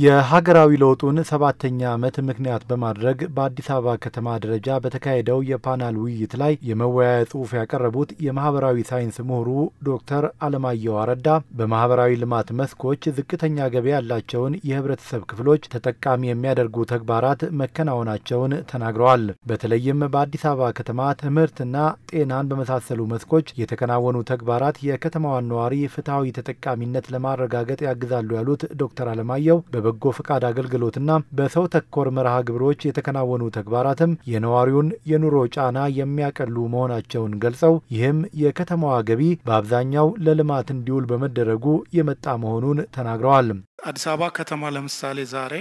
የሀገራዊ ለውጡን 7ኛ ዓመት ምክንያት በማድረግ በአዲስ አበባ ከተማ ደረጃ በተካሄደው የፓናል ውይይት ላይ የመወያያ ጽሑፍ ያቀረቡት የማህበራዊ ሳይንስ ምሁሩ ዶክተር አለማየሁ አረዳ በማህበራዊ ልማት መስኮች ዝቅተኛ ገቢ ያላቸውን የህብረተሰብ ክፍሎች ተጠቃሚ የሚያደርጉ ተግባራት መከናወናቸውን ተናግረዋል። በተለይም በአዲስ አበባ ከተማ ትምህርትና ጤናን በመሳሰሉ መስኮች የተከናወኑ ተግባራት የከተማዋን ነዋሪ ፍትሃዊ ተጠቃሚነት ለማረጋገጥ ያግዛሉ ያሉት ዶክተር አለማየሁ በበጎ ፈቃድ አገልግሎትና በሰው ተኮር መርሃ ግብሮች የተከናወኑ ተግባራትም የነዋሪውን የኑሮ ጫና የሚያቀሉ መሆናቸውን ገልጸው ይህም የከተማዋ ገቢ በአብዛኛው ለልማት እንዲውል በመደረጉ የመጣ መሆኑን ተናግረዋል። አዲስ አበባ ከተማ ለምሳሌ ዛሬ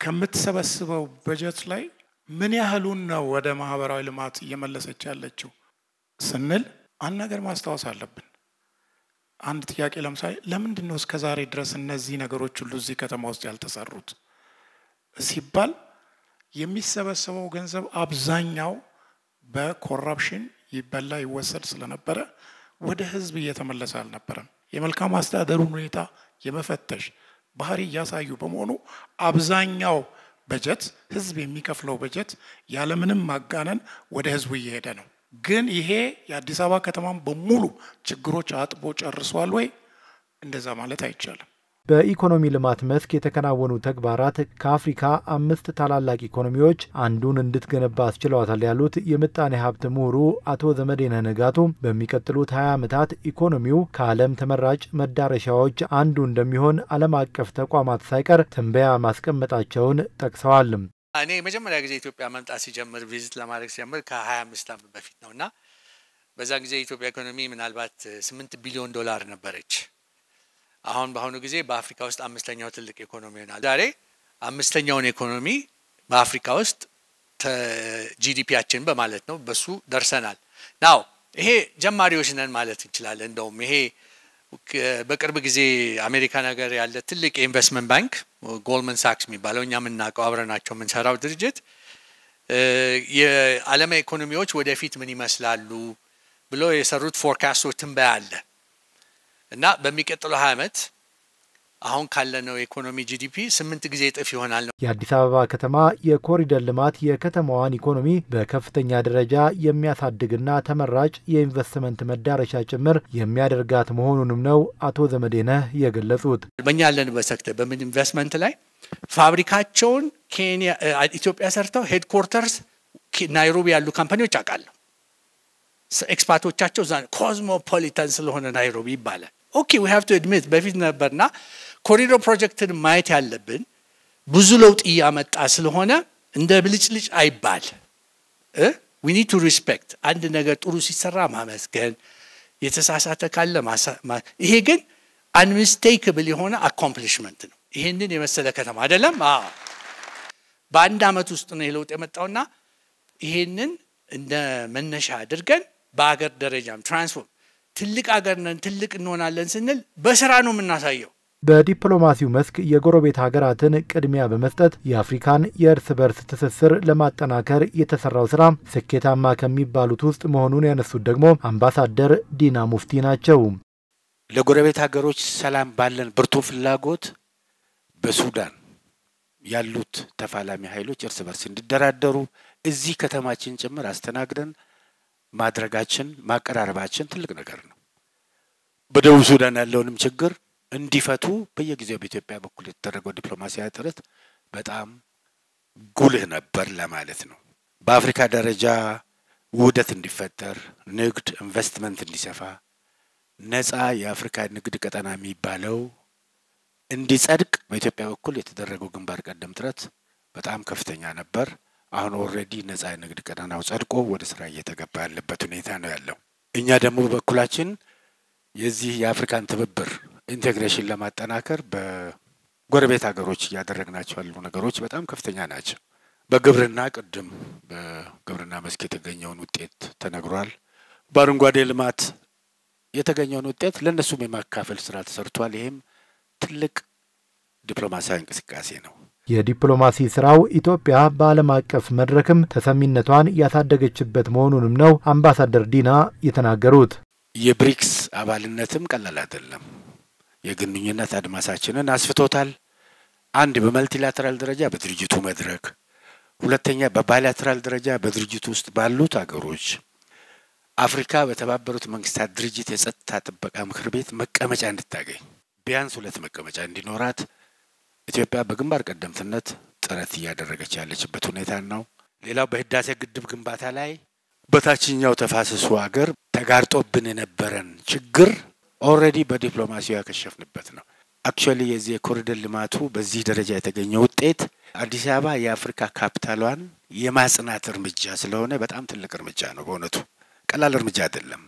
ከምትሰበስበው በጀት ላይ ምን ያህሉን ነው ወደ ማህበራዊ ልማት እየመለሰች ያለችው ስንል አንድ ነገር ማስታወስ አለብን። አንድ ጥያቄ ለምሳሌ ለምንድነው እስከ ዛሬ ድረስ እነዚህ ነገሮች ሁሉ እዚህ ከተማ ውስጥ ያልተሰሩት ሲባል የሚሰበሰበው ገንዘብ አብዛኛው በኮራፕሽን ይበላ ይወሰድ ስለነበረ ወደ ህዝብ እየተመለሰ አልነበረም። የመልካም አስተዳደሩን ሁኔታ የመፈተሽ ባህሪ ያሳዩ በመሆኑ አብዛኛው በጀት ህዝብ የሚከፍለው በጀት ያለምንም ማጋነን ወደ ህዝቡ እየሄደ ነው። ግን ይሄ የአዲስ አበባ ከተማን በሙሉ ችግሮች አጥቦ ጨርሷል ወይ? እንደዛ ማለት አይቻልም። በኢኮኖሚ ልማት መስክ የተከናወኑ ተግባራት ከአፍሪካ 5 ታላላቅ ኢኮኖሚዎች አንዱን እንድትገነባ አስችለዋታል ያሉት የምጣኔ ሀብት ምሁሩ አቶ ዘመዴነህ ንጋቱ በሚቀጥሉት 20 ዓመታት ኢኮኖሚው ከዓለም ተመራጭ መዳረሻዎች አንዱ እንደሚሆን ዓለም አቀፍ ተቋማት ሳይቀር ትንበያ ማስቀመጣቸውን ጠቅሰዋል። እኔ መጀመሪያ ጊዜ ኢትዮጵያ መምጣት ሲጀምር ቪዚት ለማድረግ ሲጀምር ከ25 ዓመት በፊት ነውና በዛ ጊዜ ኢትዮጵያ ኢኮኖሚ ምናልባት $8 ቢሊዮን ነበረች። አሁን በአሁኑ ጊዜ በአፍሪካ ውስጥ 5ኛው ትልቅ ኢኮኖሚ ሆናል። ዛሬ 5ኛውን ኢኮኖሚ በአፍሪካ ውስጥ ጂዲፒያችን በማለት ነው በሱ ደርሰናል። ናው ይሄ ጀማሪዎች ነን ማለት እንችላለን። እንደውም ይሄ በቅርብ ጊዜ አሜሪካ ነገር ያለ ትልቅ ኢንቨስትመንት ባንክ ጎልድማን ሳክስ የሚባለው እኛ የምናውቀው አብረናቸው የምንሰራው ድርጅት የዓለም ኢኮኖሚዎች ወደፊት ምን ይመስላሉ ብሎ የሰሩት ፎርካስቶች ትንበያ አለ እና በሚቀጥለው 20 ዓመት አሁን ካለነው ኢኮኖሚ ጂዲፒ 8 ጊዜ እጥፍ ይሆናል ነው። የአዲስ አበባ ከተማ የኮሪደር ልማት የከተማዋን ኢኮኖሚ በከፍተኛ ደረጃ የሚያሳድግና ተመራጭ የኢንቨስትመንት መዳረሻ ጭምር የሚያደርጋት መሆኑንም ነው አቶ ዘመዴነህ የገለጹት። በእኛ ያለንበት ሴክተር በምን ኢንቨስትመንት ላይ ፋብሪካቸውን ኬንያ ኢትዮጵያ ሰርተው ሄድኳርተርስ ናይሮቢ ያሉ ካምፓኒዎች አቃለው ኤክስፓርቶቻቸው ኮዝሞፖሊታን ስለሆነ ናይሮቢ ይባላል። ኦኬ we have to admit በፊት ነበርና ኮሪዶር ፕሮጀክትን ማየት ያለብን ብዙ ለውጥ ያመጣ ስለሆነ እንደ ብልጭልጭ አይባል። we need to respect አንድ ነገር ጥሩ ሲሰራ ማመስገን የተሳሳተ ካለ ይሄ ግን unmistakable የሆነ accomplishment ነው። ይሄንን የመሰለ ከተማ አይደለም በአንድ አመት ውስጥ ነው ለውጥ የመጣውና ይሄንን እንደ መነሻ አድርገን በአገር ደረጃም ትራንስፎርም ትልቅ አገር ነን ትልቅ እንሆናለን ስንል በስራ ነው የምናሳየው። በዲፕሎማሲው መስክ የጎረቤት ሀገራትን ቅድሚያ በመስጠት የአፍሪካን የእርስ በርስ ትስስር ለማጠናከር የተሰራው ስራ ስኬታማ ከሚባሉት ውስጥ መሆኑን ያነሱት ደግሞ አምባሳደር ዲና ሙፍቲ ናቸው። ለጎረቤት ሀገሮች ሰላም ባለን ብርቱ ፍላጎት በሱዳን ያሉት ተፋላሚ ኃይሎች እርስ በርስ እንዲደራደሩ እዚህ ከተማችን ጭምር አስተናግደን ማድረጋችን ማቀራረባችን ትልቅ ነገር ነው። በደቡብ ሱዳን ያለውንም ችግር እንዲፈቱ በየጊዜው በኢትዮጵያ በኩል የተደረገው ዲፕሎማሲያዊ ጥረት በጣም ጉልህ ነበር ለማለት ነው። በአፍሪካ ደረጃ ውህደት እንዲፈጠር ንግድ ኢንቨስትመንት እንዲሰፋ ነፃ የአፍሪካ ንግድ ቀጠና የሚባለው እንዲጸድቅ በኢትዮጵያ በኩል የተደረገው ግንባር ቀደም ጥረት በጣም ከፍተኛ ነበር። አሁን ኦሬዲ ነፃ የንግድ ቀጠናው ጸድቆ ወደ ስራ እየተገባ ያለበት ሁኔታ ነው ያለው። እኛ ደግሞ በበኩላችን የዚህ የአፍሪካን ትብብር ኢንቴግሬሽን ለማጠናከር በጎረቤት ሀገሮች ያደረግናቸው ያሉ ነገሮች በጣም ከፍተኛ ናቸው። በግብርና ቅድም በግብርና መስክ የተገኘውን ውጤት ተነግሯል። በአረንጓዴ ልማት የተገኘውን ውጤት ለነሱም የማካፈል ስራ ተሰርቷል። ይሄም ትልቅ ዲፕሎማሲያዊ እንቅስቃሴ ነው። የዲፕሎማሲ ስራው ኢትዮጵያ በዓለም አቀፍ መድረክም ተሰሚነቷን ያሳደገችበት መሆኑንም ነው አምባሳደር ዲና የተናገሩት። የብሪክስ አባልነትም ቀላል አይደለም። የግንኙነት አድማሳችንን አስፍቶታል። አንድ በመልቲላተራል ደረጃ በድርጅቱ መድረክ፣ ሁለተኛ በባይላተራል ደረጃ በድርጅቱ ውስጥ ባሉት አገሮች አፍሪካ በተባበሩት መንግስታት ድርጅት የጸጥታ ጥበቃ ምክር ቤት መቀመጫ እንድታገኝ ቢያንስ 2 መቀመጫ እንዲኖራት ኢትዮጵያ በግንባር ቀደምትነት ጥረት እያደረገች ያለችበት ሁኔታ ነው። ሌላው በህዳሴ ግድብ ግንባታ ላይ በታችኛው ተፋሰሱ ሀገር ተጋርጦብን የነበረን ችግር ኦልሬዲ በዲፕሎማሲው ያከሸፍንበት ነው። አክቹአሊ የዚህ የኮሪደር ልማቱ በዚህ ደረጃ የተገኘው ውጤት አዲስ አበባ የአፍሪካ ካፒታሏን የማጽናት እርምጃ ስለሆነ በጣም ትልቅ እርምጃ ነው። በእውነቱ ቀላል እርምጃ አይደለም።